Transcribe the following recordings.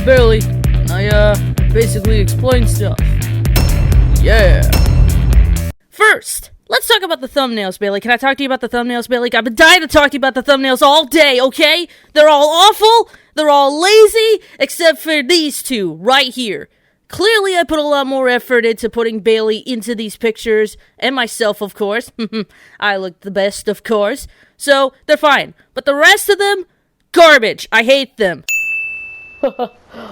I'm Bailey. I basically explain stuff. Yeah. First, let's talk about the thumbnails, Bailey. Can I talk to you about the thumbnails, Bailey? I've been dying to talk to you about the thumbnails all day, okay? They're all awful, they're all lazy, except for these two, right here. Clearly, I put a lot more effort into putting Bailey into these pictures, and myself, of course. I look the best, of course. So, they're fine. But the rest of them, garbage. I hate them.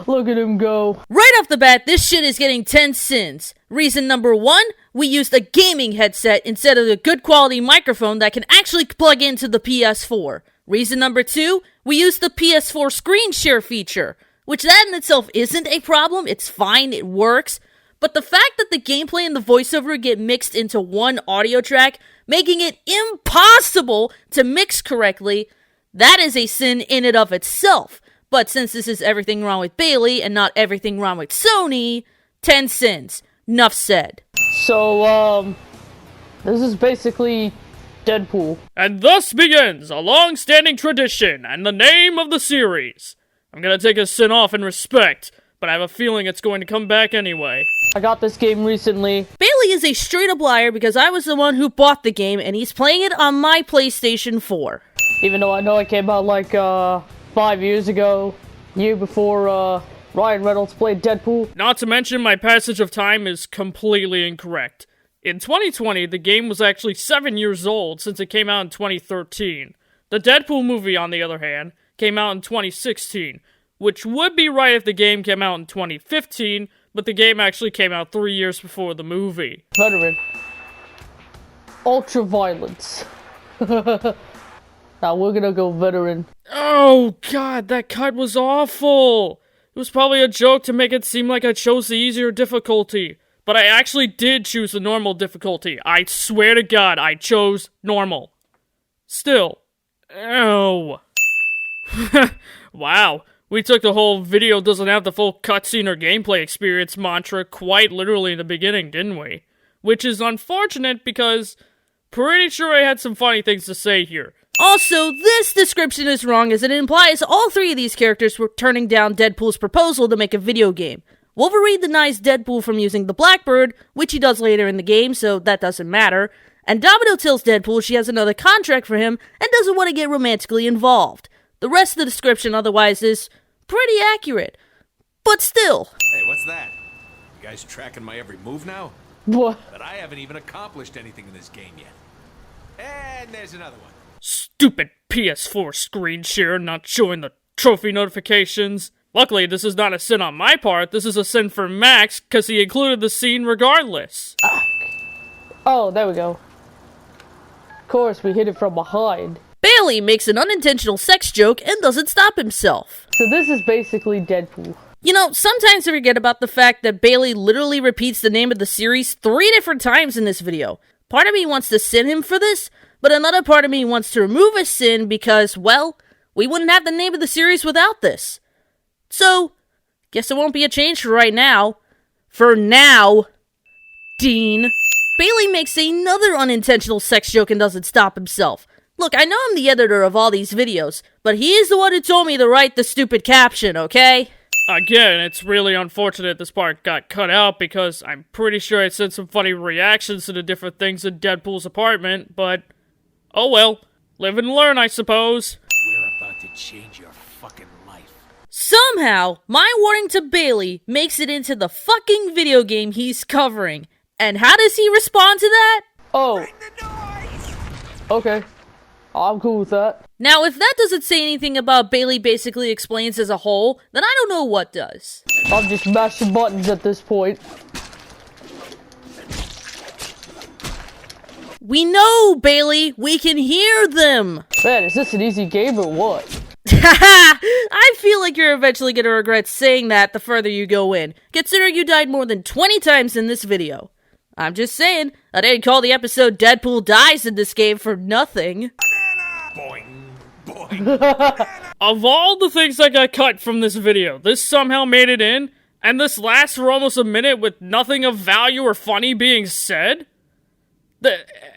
Look at him go. Right off the bat, this shit is getting 10 sins. Reason number 1, we used a gaming headset instead of a good quality microphone that can actually plug into the PS4. Reason number 2, we used the PS4 screen share feature. Which that in itself isn't a problem, it's fine, it works. But the fact that the gameplay and the voiceover get mixed into one audio track, making it impossible to mix correctly, that is a sin in and of itself. But since this is everything wrong with Bailey and not everything wrong with Sony, 10 sins. Nuff said. So, this is basically Deadpool. And thus begins a long-standing tradition and the name of the series. I'm gonna take a sin off in respect, but I have a feeling it's going to come back anyway. I got this game recently. Bailey is a straight-up liar because I was the one who bought the game and he's playing it on my PlayStation 4. Even though I know it came out like, 5 years ago, year before, Ryan Reynolds played Deadpool. Not to mention my passage of time is completely incorrect. In 2020, the game was actually 7 years old since it came out in 2013. The Deadpool movie, on the other hand, came out in 2016, which would be right if the game came out in 2015, but the game actually came out 3 years before the movie. Veteran. Ultra violence. Now we're gonna go veteran. Oh god, that cut was awful! It was probably a joke to make it seem like I chose the easier difficulty, but I actually did choose the normal difficulty. I swear to God, I chose normal. Still. Ew. Wow, we took the whole video doesn't have the full cutscene or gameplay experience mantra quite literally in the beginning, didn't we? Which is unfortunate because pretty sure I had some funny things to say here. Also, this description is wrong as it implies all three of these characters were turning down Deadpool's proposal to make a video game. Wolverine denies Deadpool from using the Blackbird, which he does later in the game, so that doesn't matter. And Domino tells Deadpool she has another contract for him and doesn't want to get romantically involved. The rest of the description otherwise is pretty accurate. But still. Hey, what's that? You guys tracking my every move now? What? But I haven't even accomplished anything in this game yet. And there's another one. Stupid PS4 screen share not showing the trophy notifications. Luckily, this is not a sin on my part, this is a sin for Max, because he included the scene regardless. Oh, there we go. Of course, we hit it from behind. Bailey makes an unintentional sex joke and doesn't stop himself. So this is basically Deadpool. You know, sometimes I forget about the fact that Bailey literally repeats the name of the series 3 different times in this video. Part of me wants to sin him for this, but another part of me wants to remove his sin because, well, we wouldn't have the name of the series without this. So, guess it won't be a change for right now. For now, Dean. Bailey makes another unintentional sex joke and doesn't stop himself. Look, I know I'm the editor of all these videos, but he is the one who told me to write the stupid caption, okay? Again, it's really unfortunate this part got cut out because I'm pretty sure I said some funny reactions to the different things in Deadpool's apartment, but oh well. Live and learn, I suppose. We're about to change your fucking life. Somehow, my warning to Bailey makes it into the fucking video game he's covering. And how does he respond to that? Oh. Okay. I'm cool with that. Now, if that doesn't say anything about Bailey basically explains as a whole, then I don't know what does. I'm just mashing buttons at this point. We know, Bailey! We can hear them! Man, is this an easy game or what? I feel like you're eventually gonna regret saying that the further you go in, considering you died more than 20 times in this video. I'm just saying, I didn't call the episode Deadpool Dies in this game for nothing. Boing, boing. Of all the things that got cut from this video, this somehow made it in, and this lasts for almost a minute with nothing of value or funny being said?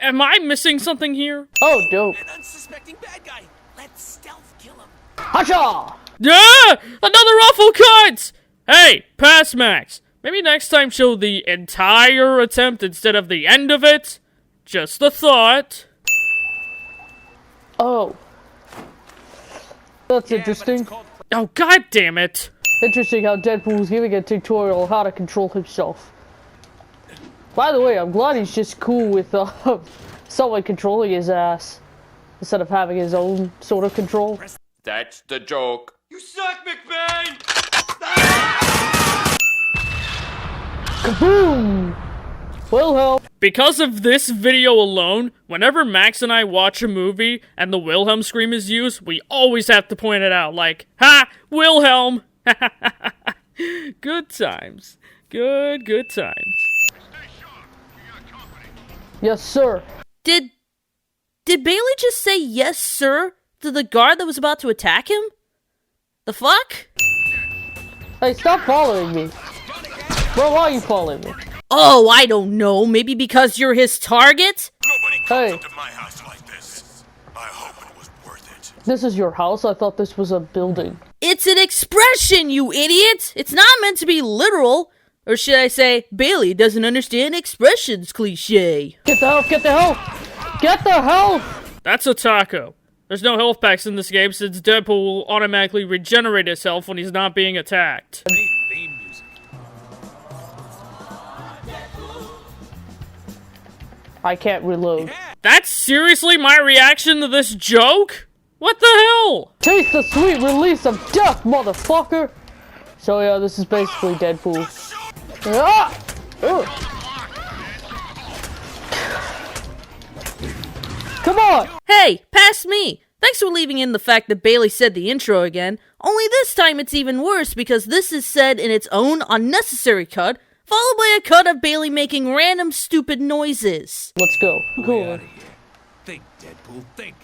Am I missing something here? Oh, dope. An unsuspecting bad guy. Let's stealth kill him. Hacha! Ah! Another awful cut! Hey, pass Max. Maybe next time show the entire attempt instead of the end of it? Just a thought. Oh. That's interesting. Oh, god damn it. Interesting how Deadpool's giving a tutorial on how to control himself. By the way, I'm glad he's just cool with someone controlling his ass instead of having his own sort of control. That's the joke. You suck, McBain! Kaboom! Wilhelm! Because of this video alone, whenever Max and I watch a movie and the Wilhelm scream is used, we always have to point it out, like, ha! Wilhelm! Good times. Good times. Yes, sir. Did Bailey just say yes, sir, to the guard that was about to attack him? The fuck? Hey, stop following me. Bro, why are you following me? Oh, I don't know. Maybe because you're his target? Nobody Hey. comes into my house like this. I hope it was worth it. This is your house? I thought this was a building. It's an expression, you idiot! It's not meant to be literal. Or should I say, Bailey doesn't understand expressions cliche. Get the health, get the health! Get the health! That's a taco. There's no health packs in this game since Deadpool will automatically regenerate his health when he's not being attacked. Theme music. I can't reload. That's seriously my reaction to this joke? What the hell? Taste the sweet release of death, motherfucker! So yeah, this is basically Deadpool. Ah! Ugh. Come on! Hey, past me! Thanks for leaving in the fact that Bailey said the intro again. Only this time it's even worse because this is said in its own unnecessary cut, followed by a cut of Bailey making random stupid noises. Let's go. Way Cool. out of here. Think, Deadpool, think.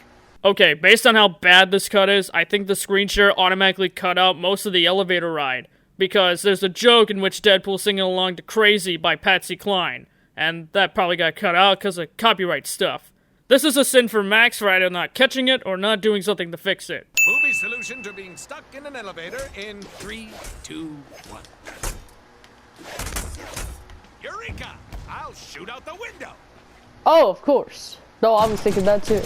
Okay, based on how bad this cut is, I think the screen share automatically cut out most of the elevator ride. Because there's a joke in which Deadpool's singing along to Crazy by Patsy Cline. And that probably got cut out because of copyright stuff. This is a sin for Max for either not catching it or not doing something to fix it. Movie solution to being stuck in an elevator in 3, 2, 1. Eureka! I'll shoot out the window. Oh, of course. No, I was thinking that too.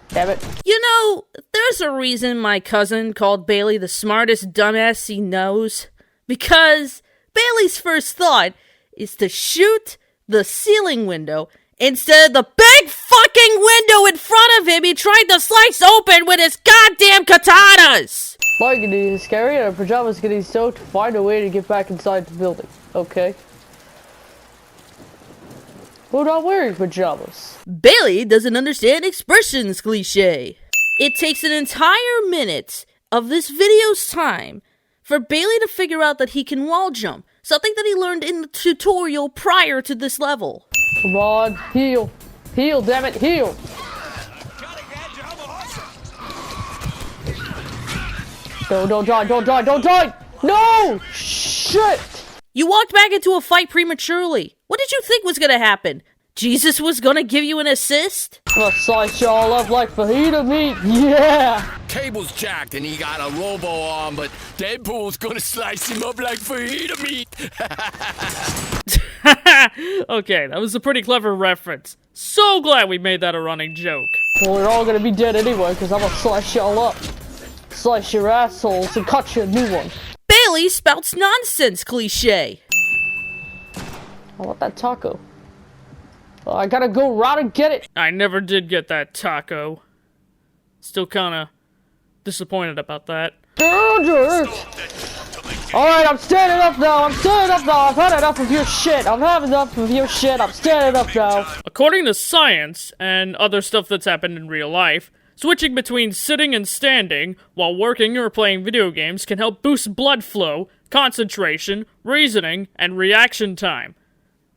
Damn it. You know, there's a reason my cousin called Bailey the smartest dumbass he knows. Because Bailey's first thought is to shoot the ceiling window instead of the big fucking window in front of him he tried to slice open with his goddamn katanas! Like it is scary and our pajamas getting soaked to find a way to get back inside the building. Okay. We're not wearing pajamas. Bailey doesn't understand expressions cliche. It takes an entire minute of this video's time for Bailey to figure out that he can wall jump, something that he learned in the tutorial prior to this level. Come on, heal. Heal, damn it, heal. Cutting edge of awesome. Don't die, don't die, don't die! No! Shit! You walked back into a fight prematurely. What did you think was gonna happen? Jesus was gonna give you an assist? I'm gonna slice y'all up like fajita meat, yeah! Cable's jacked and he got a robo arm, but Deadpool's gonna slice him up like fajita meat. Okay, that was a pretty clever reference. So glad we made that a running joke. Well, we're all gonna be dead anyway, because I'm gonna slice y'all up. Slice your assholes and cut you a new one. Bailey spouts nonsense cliche. I want that taco. Oh, I gotta go right and get it. I never did get that taco. Still kinda disappointed about that. Alright, I'm standing up now. I'm standing up now. I've had enough of your shit. I've had enough of your shit. I'm standing up now. According to science, and other stuff that's happened in real life, switching between sitting and standing while working or playing video games can help boost blood flow, concentration, reasoning, and reaction time.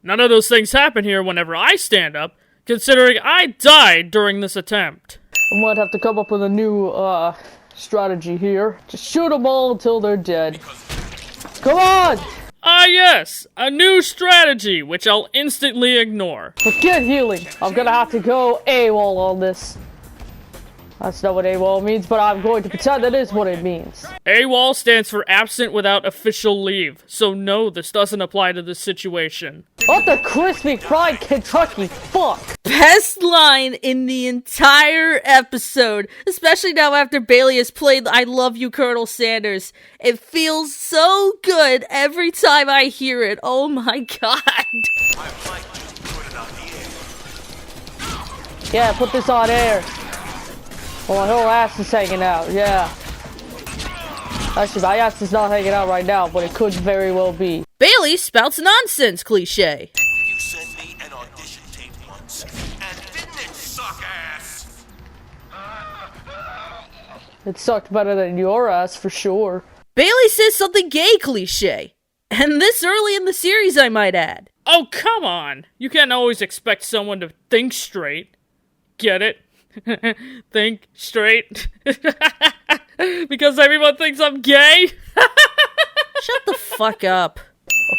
None of those things happen here whenever I stand up, considering I died during this attempt. I might have to come up with a new, strategy here. Just shoot them all until they're dead. Come on! Ah yes, a new strategy, which I'll instantly ignore. Forget healing. I'm gonna have to go AWOL on this. That's not what AWOL means, but I'm going to pretend that is what it means. AWOL stands for absent without official leave, so no, this doesn't apply to this situation. What the crispy fried Kentucky fuck? Best line in the entire episode, especially now after Bailey has played I Love You, Colonel Sanders. It feels so good every time I hear it. Oh my god. I might just put it on the air. Yeah, put this on air. Oh, my whole ass is hanging out, yeah. Actually, my ass is not hanging out right now, but it could very well be. Bailey spouts nonsense cliche. Didn't you send me an audition tape once? And didn't it suck ass? It sucked better than your ass, for sure. Bailey says something gay cliche. And this early in the series, I might add. Oh, come on! You can't always expect someone to think straight. Get it? Think straight. Because everyone thinks I'm gay? Shut the fuck up.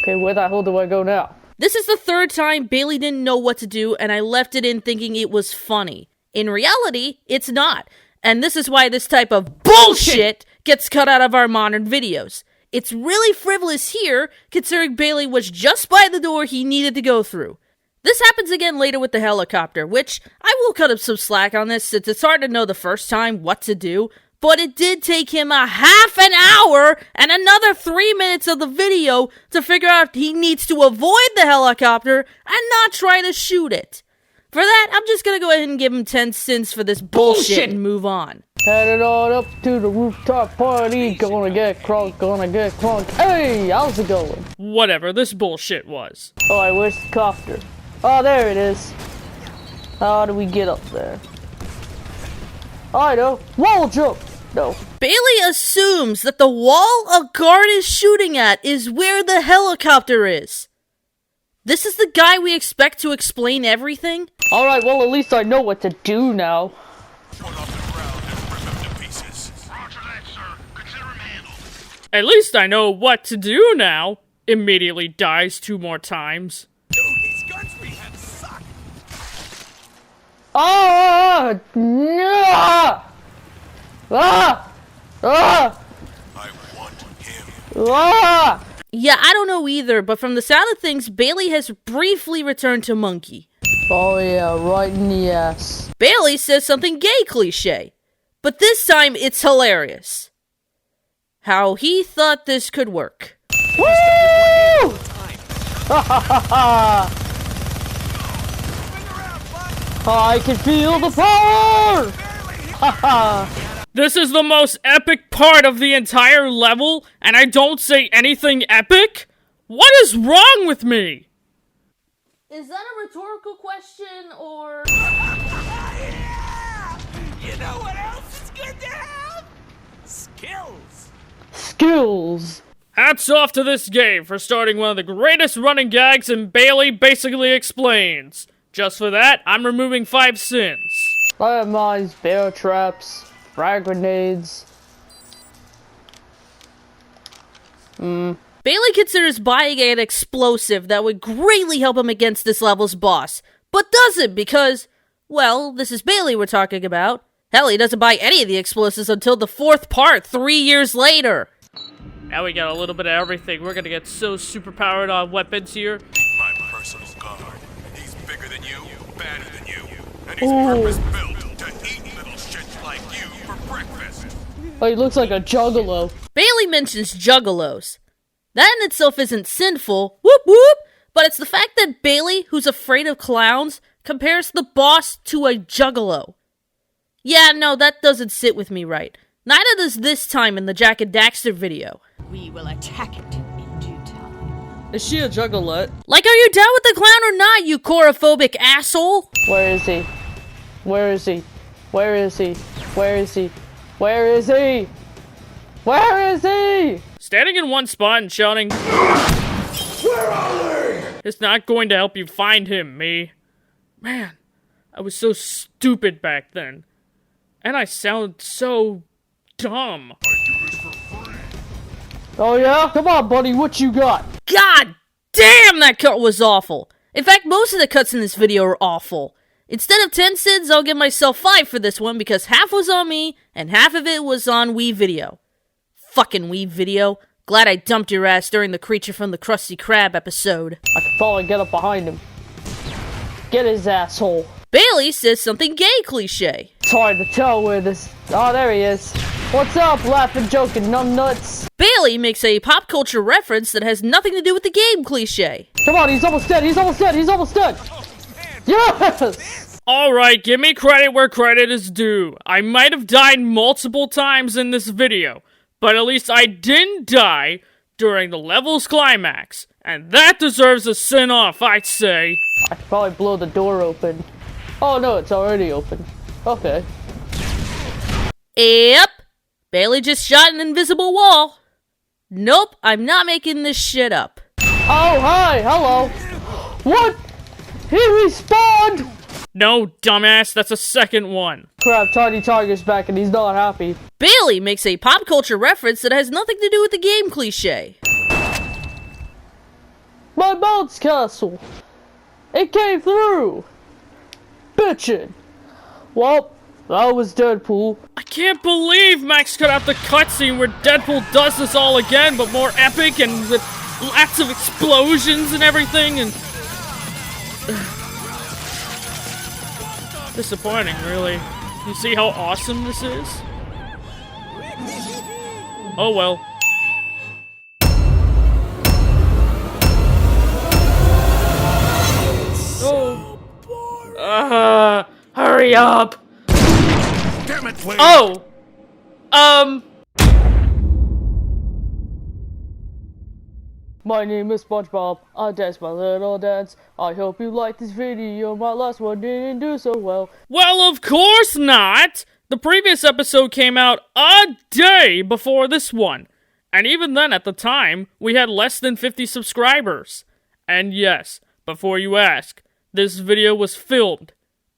Okay, where the hell do I go now? This is the third time Bailey didn't know what to do, and I left it in thinking it was funny. In reality, it's not. And this is why this type of bullshit gets cut out of our modern videos. It's really frivolous here, considering Bailey was just by the door he needed to go through. This happens again later with the helicopter, which I will cut up some slack on this since it's hard to know the first time what to do, but it did take him a half an hour and another 3 minutes of the video to figure out he needs to avoid the helicopter and not try to shoot it. For that, I'm just gonna go ahead and give him 10 cents for this bullshit and move on. Headed on up to the rooftop party, gonna get crunk, gonna get crunk. Hey, how's it going? Whatever this bullshit was. Alright, where's the copter? Oh, there it is. How do we get up there? I know. Wall jump! No. Bailey assumes that the wall a guard is shooting at is where the helicopter is. This is the guy we expect to explain everything? Alright, well, at least I know what to do now. Put off the ground and rip him to pieces. Roger that, sir. Consider him handled. At least I know what to do now. Immediately dies 2 more times. Dude, these guns we have suck. Ah! No! Ah! Ah! I want him. Ah! Yeah, I don't know either, but from the sound of things, Bailey has briefly returned to Monkey. Oh yeah, right in the ass. Bailey says something gay cliche, but this time it's hilarious. How he thought this could work. Woo! Ha ha ha ha! I can feel the power! Ha ha! This is the most epic part of the entire level, and I don't say anything epic? What is wrong with me? Is that a rhetorical question, or...? Yeah! You know what else is good to have? Skills. Skills! Hats off to this game for starting one of the greatest running gags, and Bailey basically explains. Just for that, I'm removing 5 cents. Landmines, bear traps, frag grenades. Bailey considers buying an explosive that would greatly help him against this level's boss, but doesn't because, well, this is Bailey we're talking about. Hell, he doesn't buy any of the explosives until the 4th part, 3 years later. Now we got a little bit of everything. We're gonna get so superpowered on weapons here. My personal guard. He's bigger than you, badder than you, and he's purpose-built to eat little shits like you for breakfast. Oh, he looks like a juggalo. Bailey mentions juggalos. That in itself isn't sinful, whoop whoop, but it's the fact that Bailey, who's afraid of clowns, compares the boss to a juggalo. Yeah, no, that doesn't sit with me right. Neither does this time in the Jack and Daxter video. We will attack it in due time. Is she a juggalette? Like, are you down with the clown or not, you chorophobic asshole? Where is he? Where is he? Where is he? Where is he? Where is he? Where is he? Standing in one spot and shouting, "Where are they?" It's not going to help you find him, me. Man, I was so stupid back then. And I sound so dumb. Oh yeah? Come on, buddy, what you got? God damn, that cut was awful. In fact, most of the cuts in this video are awful. Instead of 10 sins, I'll give myself 5 for this one because half was on me and half of it was on Wii Video. Fucking Wii Video. Glad I dumped your ass during the Creature from the Krusty Krab episode. I could probably get up behind him. Get his asshole. Bailey says something gay cliche. It's hard to tell where this... Oh, there he is. What's up, laughing, joking, numbnuts? Bailey makes a pop culture reference that has nothing to do with the game cliche. Come on, he's almost dead, he's almost dead, he's almost dead! Yes! Alright, give me credit where credit is due. I might have died multiple times in this video, but at least I didn't die during the level's climax. And that deserves a sin off, I'd say. I could probably blow the door open. Oh no, it's already open. Okay. Yep. Bailey just shot an invisible wall. Nope, I'm not making this shit up. Oh, hi, hello. What? He respawned! No, dumbass, that's a second one. Crap, Tiny Tiger's back and he's not happy. Bailey makes a pop culture reference that has nothing to do with the game cliche. My bounce castle! It came through! Bitchin'! Well, that was Deadpool. I can't believe Max cut out the cutscene where Deadpool does this all again, but more epic and with lots of explosions and everything, and... disappointing, really. You see how awesome this is? Oh well. Oh. Hurry up! Damn it, please. Oh! My name is SpongeBob. I dance my little dance. I hope you like this video. My last one didn't do so well. Well, of course not! The previous episode came out a day before this one. And even then, at the time, we had less than 50 subscribers. And yes, before you ask, this video was filmed,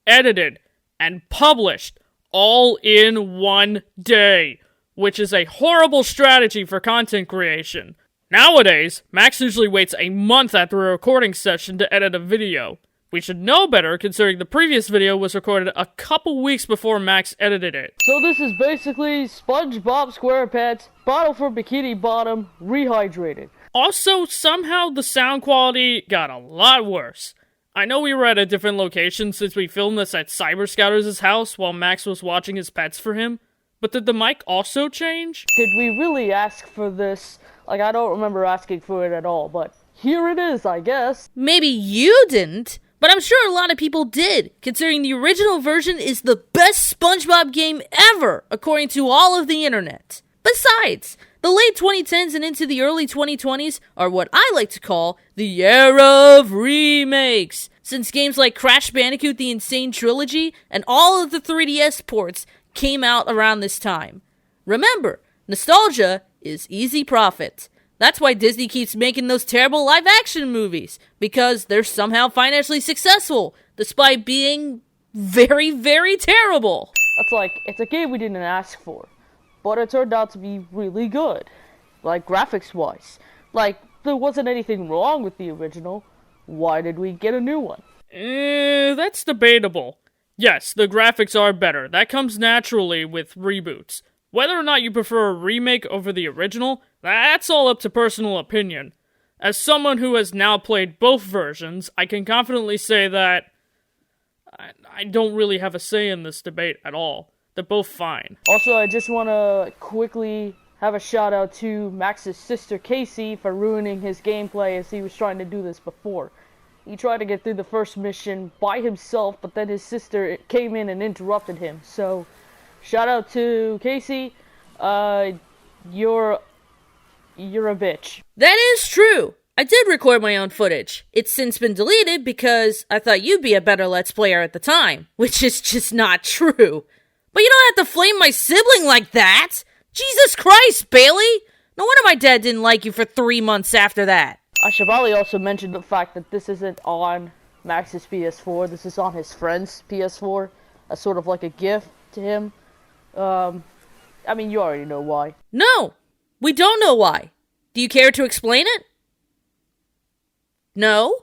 edited, and published all in one day, which is a horrible strategy for content creation. Nowadays, Max usually waits a month after a recording session to edit a video. We should know better considering the previous video was recorded a couple weeks before Max edited it. So this is basically SpongeBob SquarePants, bottle for Bikini Bottom, rehydrated. Also, somehow the sound quality got a lot worse. I know we were at a different location since we filmed this at Cyber Scouter's house while Max was watching his pets for him, but did the mic also change? Did we really ask for this? Like, I don't remember asking for it at all, but here it is, I guess. Maybe you didn't, but I'm sure a lot of people did, considering the original version is the best SpongeBob game ever, according to all of the internet. Besides, the late 2010s and into the early 2020s are what I like to call the era of remakes, since games like Crash Bandicoot The Insane Trilogy and all of the 3DS ports came out around this time. Remember, nostalgia is easy profit. That's why Disney keeps making those terrible live-action movies, because they're somehow financially successful, despite being very, very terrible. That's like, it's a game we didn't ask for, but it turned out to be really good. Like, graphics-wise. Like, there wasn't anything wrong with the original. Why did we get a new one? That's debatable. Yes, the graphics are better. That comes naturally with reboots. Whether or not you prefer a remake over the original, that's all up to personal opinion. As someone who has now played both versions, I can confidently say that I don't really have a say in this debate at all. They're both fine. Also, I just want to quickly have a shout out to Max's sister Casey for ruining his gameplay as he was trying to do this before. He tried to get through the first mission by himself, but then his sister came in and interrupted him. So, shout out to Casey. You're a bitch. That is true. I did record my own footage. It's since been deleted because I thought you'd be a better Let's Player at the time, which is just not true. But you don't have to flame my sibling like that! Jesus Christ, Bailey! No wonder my dad didn't like you for 3 months after that. I should probably also mention the fact that this isn't on Max's PS4. This is on his friend's PS4. As sort of like a gift to him. I mean, you already know why. No, we don't know why. Do you care to explain it? No?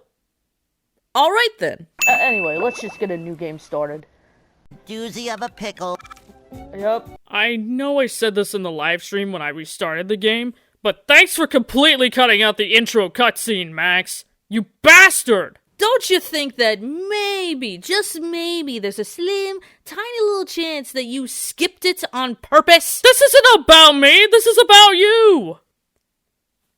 Alright then. Anyway, let's just get a new game started. Doozy of a pickle. Yep. I know I said this in the live stream when I restarted the game, but thanks for completely cutting out the intro cutscene, Max. You bastard! Don't you think that maybe, just maybe, there's a slim, tiny little chance that you skipped it on purpose? This isn't about me, this is about you!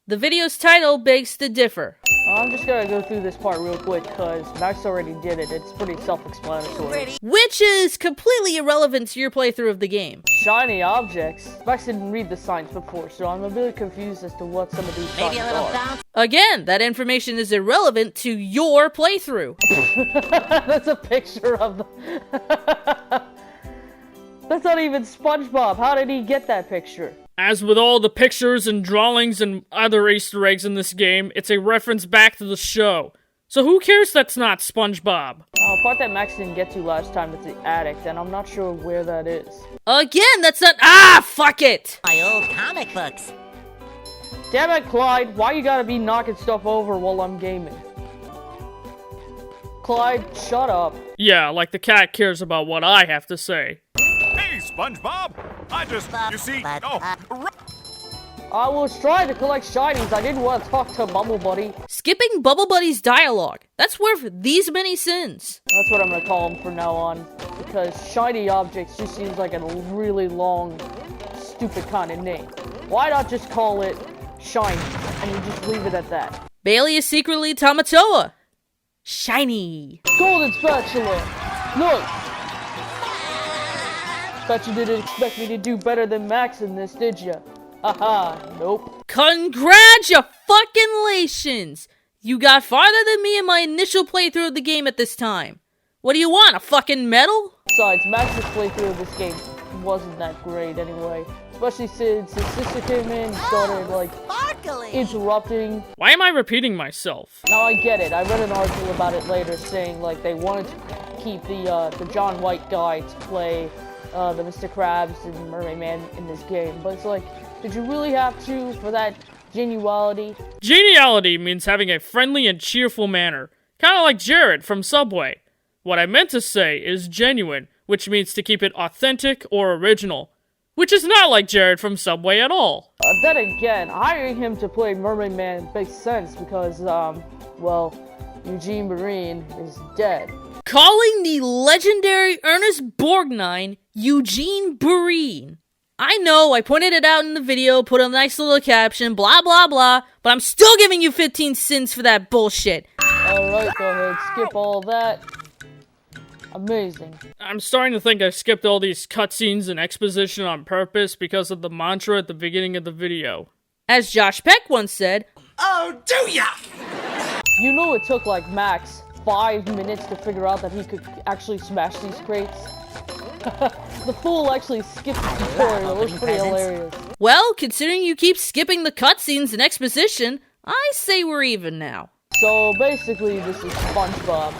The video's title begs to differ. I'm just gonna go through this part real quick because Max already did it. It's pretty self-explanatory. Which is completely irrelevant to your playthrough of the game. Shiny objects. Max didn't read the signs before, so I'm a bit confused as to what some of these signs are. Again, that information is irrelevant to your playthrough. That's a picture of the... That's not even SpongeBob. How did he get that picture? As with all the pictures and drawings and other Easter eggs in this game, it's a reference back to the show. So who cares that's not SpongeBob? A part that Max didn't get to last time is the attic, and I'm not sure where that is. Again, that's not- Ah, fuck it! My old comic books. Damn it, Clyde. Why you gotta be knocking stuff over while I'm gaming? Clyde, shut up. Yeah, like the cat cares about what I have to say. Hey, SpongeBob! You see, I was trying to collect shinies. I didn't want to talk to Bubble Buddy. Skipping Bubble Buddy's dialogue. That's worth these many sins. That's what I'm gonna call him from now on. Because shiny objects just seems like a really long, stupid kind of name. Why not just call it shiny? And you just leave it at that. Bailey is secretly Tamatoa. Shiny. Golden spatula! Look! Bet you didn't expect me to do better than Max in this, did ya? Haha, nope. Congratulations! You got farther than me in my initial playthrough of the game at this time. What do you want, a fucking medal? Besides, Max's playthrough of this game wasn't that great anyway. Especially since his sister came in and started, like, interrupting. Why am I repeating myself? Now I get it. I read an article about it later saying, like, they wanted to keep the John White guy to play the Mr. Krabs and Mermaid Man in this game. But it's like, did you really have to for that genuality? Geniality means having a friendly and cheerful manner. Kinda like Jared from Subway. What I meant to say is genuine, which means to keep it authentic or original. Which is not like Jared from Subway at all. Then again, hiring him to play Mermaid Man makes sense because, well, Eugene Marine is dead. Calling the legendary Ernest Borgnine Eugene Breen. I know, I pointed it out in the video, put a nice little caption, blah blah blah, but I'm still giving you 15 cents for that bullshit. Alright, go ahead, skip all that. Amazing. I'm starting to think I skipped all these cutscenes and exposition on purpose because of the mantra at the beginning of the video. As Josh Peck once said, Oh, do ya? You know it took like Max 5 minutes to figure out that he could actually smash these crates? The fool actually skipped the tutorial. It was pretty hilarious. well, considering you keep skipping the cutscenes and exposition, I say we're even now. So basically this is SpongeBob.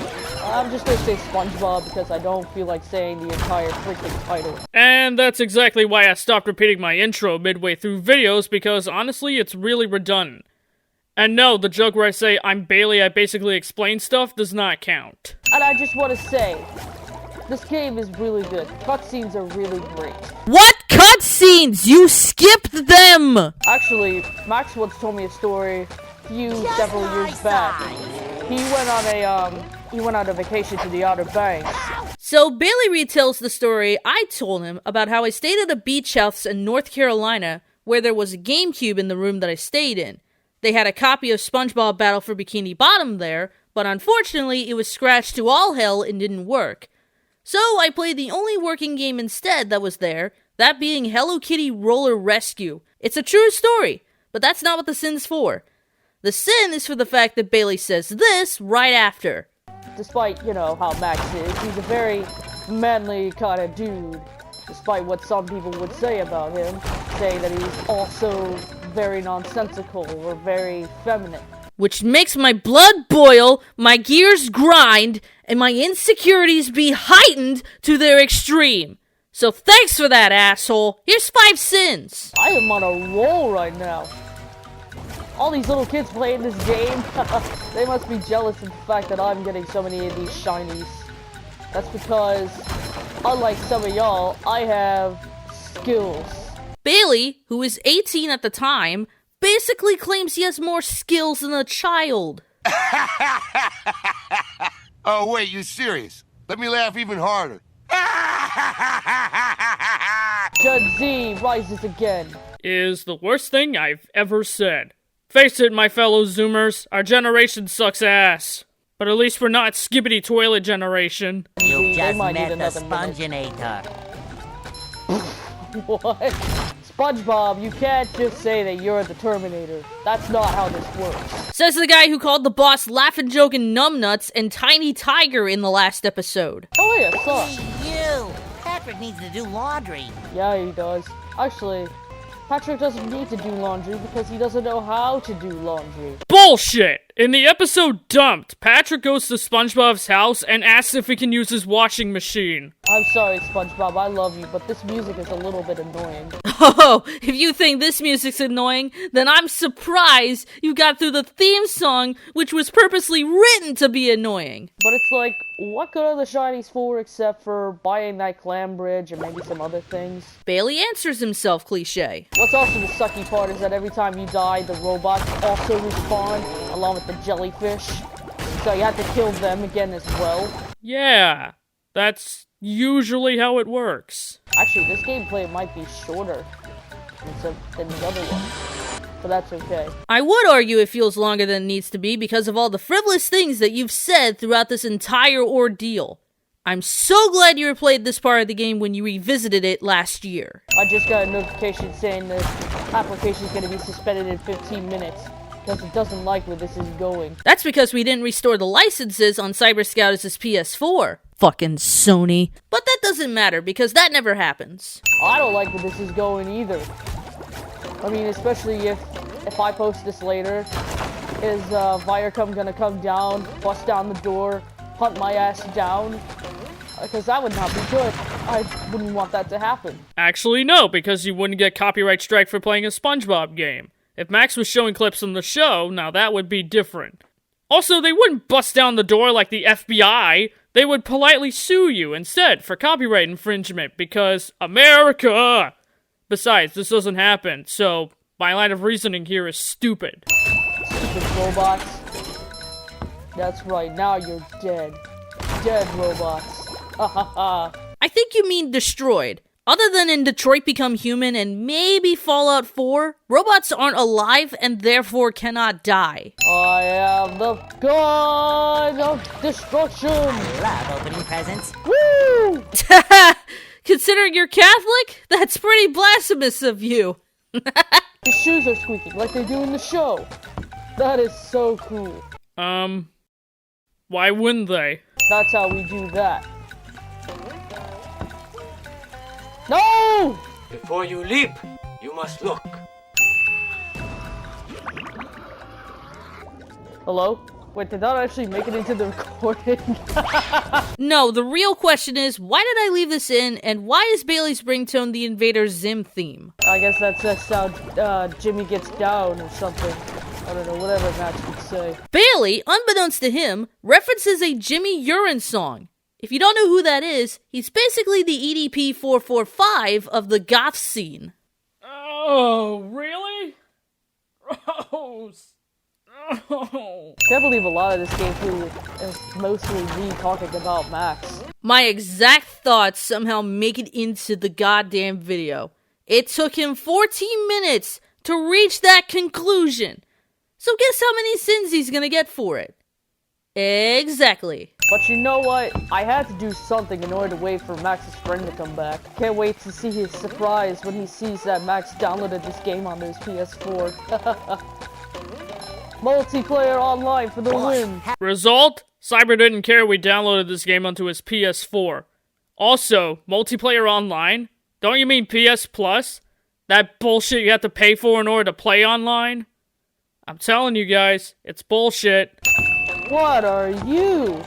I'm just gonna say SpongeBob because I don't feel like saying the entire freaking title. And that's exactly why I stopped repeating my intro midway through videos, because honestly, it's really redundant. And no, the joke where I say, I'm Bailey, I basically explain stuff, does not count. And I just want to say, this game is really good. Cutscenes are really great. What cutscenes? You skipped them! Actually, Max once told me a story several years back. He went on a vacation to the Outer Banks. So Bailey retells the story I told him about how I stayed at a beach house in North Carolina where there was a GameCube in the room that I stayed in. They had a copy of SpongeBob Battle for Bikini Bottom there, but unfortunately it was scratched to all hell and didn't work. So I played the only working game instead that was there, that being Hello Kitty Roller Rescue. It's a true story, but that's not what the sin's for. The sin is for the fact that Bailey says this right after. Despite, you know, how Max is, he's a very manly kind of dude. Despite what some people would say about him, saying that he's also very nonsensical or very feminine. Which makes my blood boil, my gears grind, and my insecurities be heightened to their extreme. So thanks for that, asshole. Here's 5 sins. I am on a roll right now. all these little kids playing this game, they must be jealous of the fact that I'm getting so many of these shinies. That's because, unlike some of y'all, I have skills. Bailey, who is 18 at the time, basically claims he has more skills than a child. Oh, wait, you serious? Let me laugh even harder. Judge Z rises again. Is the worst thing I've ever said. Face it, my fellow Zoomers, our generation sucks ass. But at least we're not Skibbity Toilet generation. You They just might need met the another minute. Sponginator. What? SpongeBob, you can't just say that you're the Terminator. That's not how this works. Says the guy who called the boss Laughin' Jokin' Numbnuts and Tiny Tiger in the last episode. Oh yeah, suck. Hey, you! Patrick needs to do laundry. Yeah, he does. Actually, Patrick doesn't need to do laundry because he doesn't know how to do laundry. Bullshit! In the episode Dumped, Patrick goes to SpongeBob's house and asks if he can use his washing machine. I'm sorry, SpongeBob, I love you, but this music is a little bit annoying. Oh, if you think this music's annoying, then I'm surprised you got through the theme song, which was purposely written to be annoying. But it's like, what good are the shinies for except for buying that clam bridge and maybe some other things? Bailey answers himself cliche. What's also the sucky part is that every time you die, the robots also respawn, along with the jellyfish. So you have to kill them again as well. Yeah, that's usually how it works. Actually, this gameplay might be shorter than the other one. But that's okay. I would argue it feels longer than it needs to be because of all the frivolous things that you've said throughout this entire ordeal. I'm so glad you replayed this part of the game when you revisited it last year. I just got a notification saying the application is going to be suspended in 15 minutes because it doesn't like where this is going. That's because we didn't restore the licenses on Cyber Scout's PS4. Fucking Sony. But that doesn't matter because that never happens. I don't like where this is going either. I mean, especially if I post this later, is Viacom gonna come down, bust down the door, hunt my ass down? Because that would not be good. I wouldn't want that to happen. Actually, no, because you wouldn't get copyright strike for playing a SpongeBob game. If Max was showing clips from the show, now that would be different. Also, they wouldn't bust down the door like the FBI. They would politely sue you instead for copyright infringement because America! Besides, this doesn't happen, so my line of reasoning here is stupid. Stupid robots. That's right, now you're dead. Dead robots. Ha ha ha. I think you mean destroyed. Other than in Detroit Become Human and maybe Fallout 4, robots aren't alive and therefore cannot die. I am the god of destruction. Love opening presents. Woo! Considering you're Catholic, that's pretty blasphemous of you. His shoes are squeaking like they do in the show. That is so cool. Why wouldn't they? That's how we do that. No! Before you leap, you must look. Hello? Wait, did that actually make it into the recording? No, the real question is, why did I leave this in, and why is Bailey's ringtone the Invader Zim theme? I guess that's how Jimmy gets down or something. I don't know, whatever Max would say. Bailey, unbeknownst to him, references a Jimmy Urine song. If you don't know who that is, he's basically the EDP 445 of the goth scene. Oh, really? Gross. Oh. Can't believe a lot of this gameplay is mostly me talking about Max. My exact thoughts somehow make it into the goddamn video. It took him 14 minutes to reach that conclusion. So guess how many sins he's gonna get for it? Exactly. But you know what? I had to do something in order to wait for Max's friend to come back. Can't wait to see his surprise when he sees that Max downloaded this game on his PS4. Multiplayer online for the win. Result? Cyber didn't care we downloaded this game onto his PS4. Also, multiplayer online? Don't you mean PS Plus? That bullshit you have to pay for in order to play online? I'm telling you guys, it's bullshit. What are you?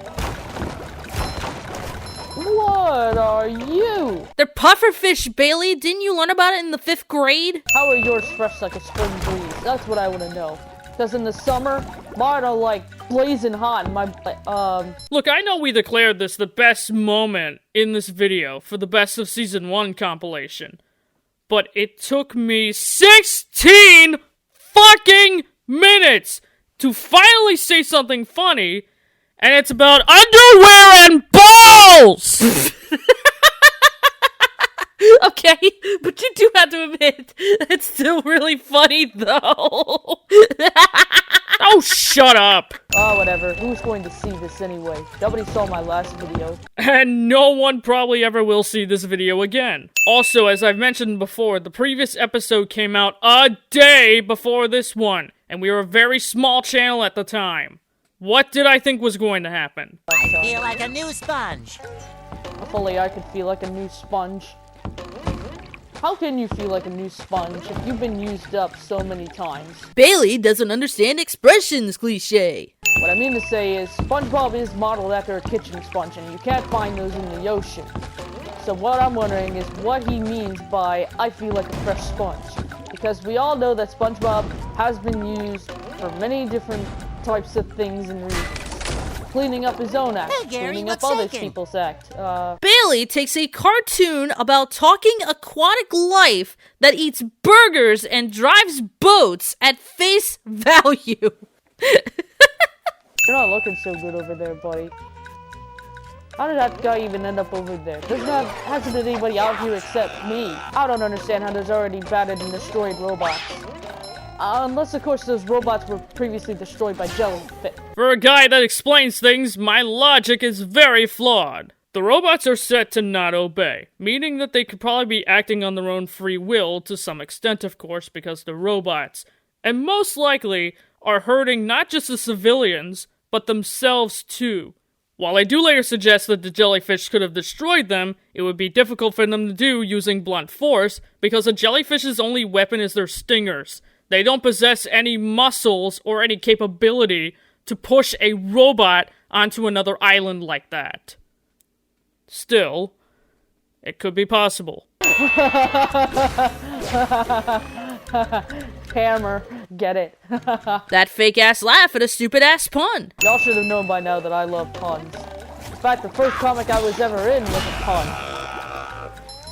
What are you? They're pufferfish, Bailey. Didn't you learn about it in the 5th grade? How are yours fresh like a spring breeze? That's what I want to know. Because in the summer, mine are like blazing hot. And my Look, I know we declared this the best moment in this video for the best of season 1 compilation, but it took me 16 fucking minutes to finally say something funny, and it's about underwear and balls! Okay, but you do have to admit, it's still really funny, though. Oh, shut up! Oh, whatever. Who's going to see this anyway? Nobody saw my last video. And no one probably ever will see this video again. Also, as I've mentioned before, the previous episode came out a day before this one, and we were a very small channel at the time. What did I think was going to happen? I feel like a new sponge. If only I could feel like a new sponge. How can you feel like a new sponge if you've been used up so many times? Bailey doesn't understand expressions, cliche. What I mean to say is, SpongeBob is modeled after a kitchen sponge, and you can't find those in the ocean. So what I'm wondering is what he means by, I feel like a fresh sponge. Because we all know that SpongeBob has been used for many different types of things and reasons. Cleaning up his own act, Hey, Gary, cleaning up what's other shaking? people's act. Bailey takes a cartoon about talking aquatic life that eats burgers and drives boats at face value. You're not looking so good over there, buddy. How did that guy even end up over there? Hasn't been anybody out here except me. I don't understand how there's already battered and destroyed robots. Unless, of course, those robots were previously destroyed by jellyfish. For a guy that explains things, my logic is very flawed. The robots are set to not obey, meaning that they could probably be acting on their own free will to some extent, of course, because they're robots, and most likely are hurting not just the civilians, but themselves too. While I do later suggest that the jellyfish could have destroyed them, it would be difficult for them to do using blunt force, because a jellyfish's only weapon is their stingers. They don't possess any muscles or any capability to push a robot onto another island like that. Still, it could be possible. Hammer, get it. That fake-ass laugh at a stupid-ass pun. Y'all should have known by now that I love puns. In fact, the first comic I was ever in was a pun.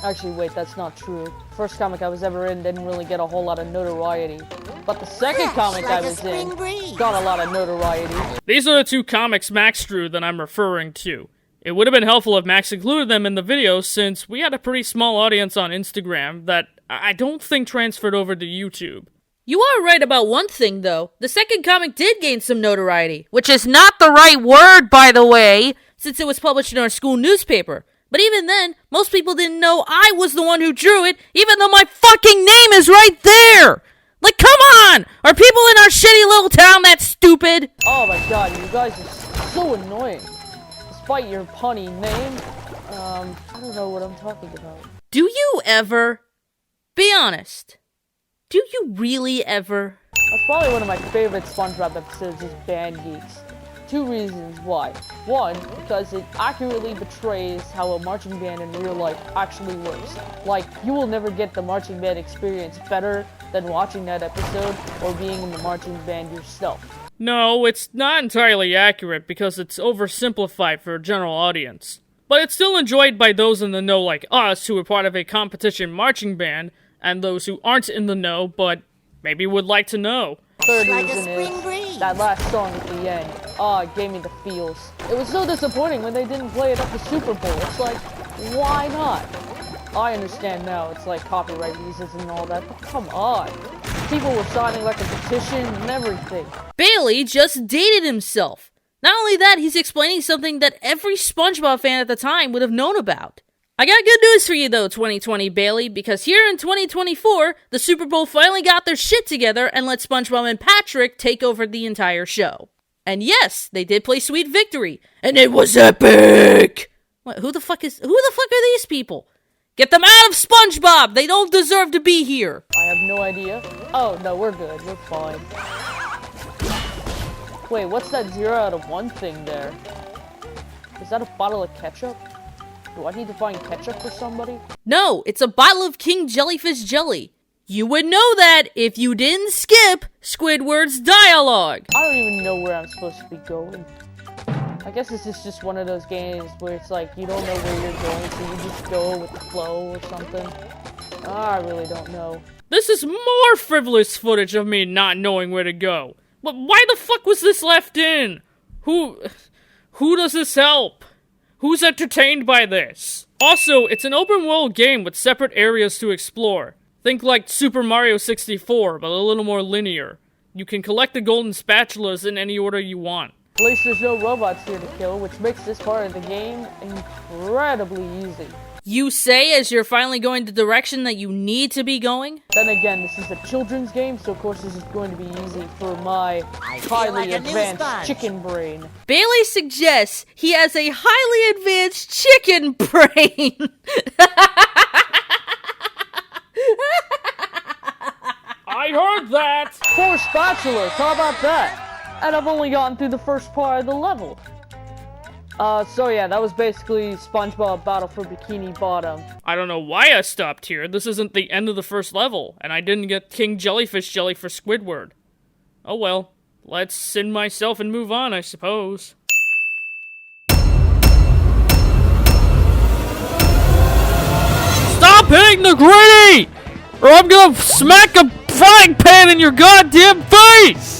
Actually, wait, that's not true. First comic I was ever in didn't really get a whole lot of notoriety. But the second comic I was in got a lot of notoriety. These are the two comics Max drew that I'm referring to. It would have been helpful if Max included them in the video, since we had a pretty small audience on Instagram that I don't think transferred over to YouTube. You are right about one thing, though. The second comic did gain some notoriety, which is not the right word, by the way, since it was published in our school newspaper. But even then, most people didn't know I was the one who drew it, even though my fucking name is right there! Like, come on! Are people in our shitty little town that stupid? Oh my god, you guys are so annoying. Despite your punny name, I don't know what I'm talking about. Do you ever? Be honest. Do you really ever? That's probably one of my favorite SpongeBob episodes is Band Geeks. Two reasons why. One, because it accurately betrays how a marching band in real life actually works. Like, you will never get the marching band experience better than watching that episode or being in the marching band yourself. No, it's not entirely accurate because it's oversimplified for a general audience. But it's still enjoyed by those in the know like us who are part of a competition marching band, and those who aren't in the know but maybe would like to know. Third reason is that last song at the end. It gave me the feels. It was so disappointing when they didn't play it at the Super Bowl. It's like, why not? I understand now, it's like copyright reasons and all that, but come on. People were signing like a petition and everything. Bailey just dated himself. Not only that, he's explaining something that every SpongeBob fan at the time would have known about. I got good news for you though, 2020 Bailey, because here in 2024, the Super Bowl finally got their shit together and let SpongeBob and Patrick take over the entire show. And yes, they did play Sweet Victory, and it was epic! What, who the fuck are these people? Get them out of SpongeBob! They don't deserve to be here! I have no idea. Oh, no, we're good. We're fine. Wait, what's that 0 out of 1 thing there? Is that a bottle of ketchup? Do I need to find ketchup for somebody? No, it's a bottle of King Jellyfish jelly. You would know that if you didn't skip Squidward's dialogue. I don't even know where I'm supposed to be going. I guess this is just one of those games where it's like you don't know where you're going, so you just go with the flow or something. I really don't know. This is more frivolous footage of me not knowing where to go. But why the fuck was this left in? Who does this help? Who's entertained by this? Also, it's an open world game with separate areas to explore. Think like Super Mario 64, but a little more linear. You can collect the golden spatulas in any order you want. At least there's no robots here to kill, which makes this part of the game incredibly easy. You say as you're finally going the direction that you need to be going? Then again, this is a children's game, so of course this is going to be easy for my highly advanced chicken brain. Bailey suggests he has a highly advanced chicken brain. I heard that! 4 spatulas, how about that? And I've only gotten through the first part of the level. So yeah, that was basically SpongeBob Battle for Bikini Bottom. I don't know why I stopped here. This isn't the end of the first level, and I didn't get King Jellyfish Jelly for Squidward. Oh well, let's sin myself and move on, I suppose. Stop hitting the gritty! Or I'm gonna smack a frying pan in your goddamn face!